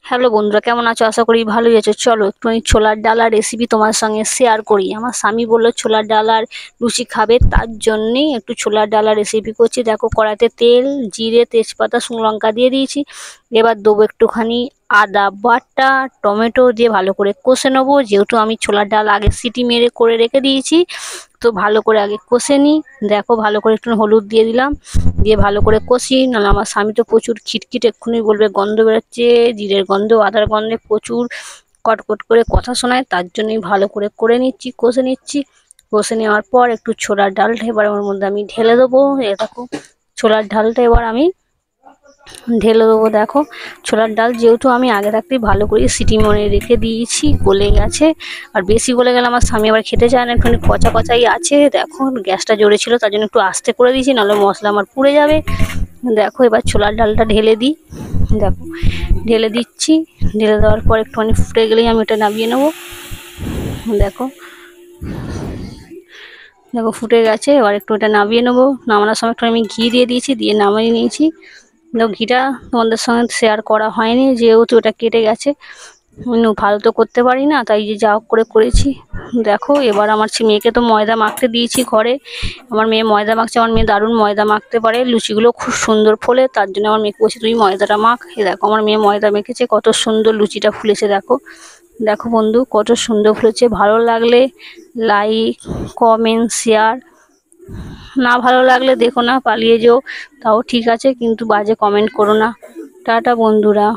Hello বন্ধুরা, কেমন আছো? আশা করি ভালোই আছো। চলো একটুখানি ছোলার ডালার রেসিপি তোমার সঙ্গে শেয়ার করি। আমার স্বামী বললো ছোলার ডালার লুচি খাবে, তার জন্যেই একটু ছোলার ডালার রেসিপি করছি। দেখো, কড়াইতে তেল, জিরে, তেজপাতা, শুকনো লঙ্কা দিয়ে দিয়েছি। এবার দেবো একটুখানি আদা বাটা, টমেটো দিয়ে ভালো করে কষে নেবো। যেহেতু আমি ছোলার ডাল আগে সিটি মেরে করে রেখে দিয়েছি, তো ভালো করে আগে কষে নিই। দেখো, ভালো করে একটু হলুদ দিয়ে দিলাম, দিয়ে ভালো করে কষি। নাহলে আমার স্বামী তো প্রচুর খিটখিট, এক্ষুনি বলবে গন্ধ বেরোচ্ছে, জিরের গন্ধ, আদার গন্ধে প্রচুর কটকট করে কথা শোনায়। তার জন্যই ভালো করে করে নিচ্ছি, কষে নিচ্ছি। কষে নেওয়ার পর একটু ছোলার ডালটা এবার ওর মধ্যে আমি ঢেলে দেবো। দেখো, ছোলার ডালটা এবার আমি ঢেলে দেবো। দেখো, ছোলার ডাল যেহেতু আমি আগে থাকতেই ভালো করে সিটি মরে রেখে দিয়েছি, গলে গেছে। আর বেশি গলে গেলে আমার স্বামী আবার খেতে চায় না, একটুখানি কচা কচাই আছে। দেখো, গ্যাসটা জোরে ছিল, তার জন্য একটু আস্তে করে দিয়েছি, নাহলে মশলা আমার পুড়ে যাবে। দেখো, এবার ছোলার ডালটা ঢেলে দিই। দেখো, ঢেলে দিচ্ছি। ঢেলে দেওয়ার পর একটুখানি ফুটে গেলেই আমি এটা নামিয়ে নেবো। দেখো, দেখো ফুটে গেছে। এবার একটু এটা নামিয়ে নেবো। নামানোর সময় একটু আমি ঘি দিয়ে দিয়েছি, দিয়ে নামিয়ে নিয়েছি। দেখো, ঘিটা তোমাদের সঙ্গে শেয়ার করা হয়নি, যেহেতু এটা কেটে গেছে। ভালো তো করতে পারি না, তাই যে যা হোক করে করেছি। দেখো, এবার আমার মেয়েকে তো ময়দা মাখতে দিয়েছি ঘরে। আমার মেয়ে ময়দা মাখছে। আমার মেয়ে দারুণ ময়দা মাখতে পারে, লুচিগুলো খুব সুন্দর ফোলে। তার জন্য আমার মেয়েকে বলছি, তুই ময়দাটা মাখ। দেখো, আমার মেয়ে ময়দা মেখেছে, কত সুন্দর লুচিটা ফুলেছে। দেখো, দেখো বন্ধু, কত সুন্দর ফুলেছে। ভালো লাগলে লাইক, কমেন্ট, শেয়ার। না ভালো লাগলে দেখো না, পালিয়ে যেও, তাও ঠিক আছে, কিন্তু বাজে কমেন্ট করো না। টাটা বন্ধুরা।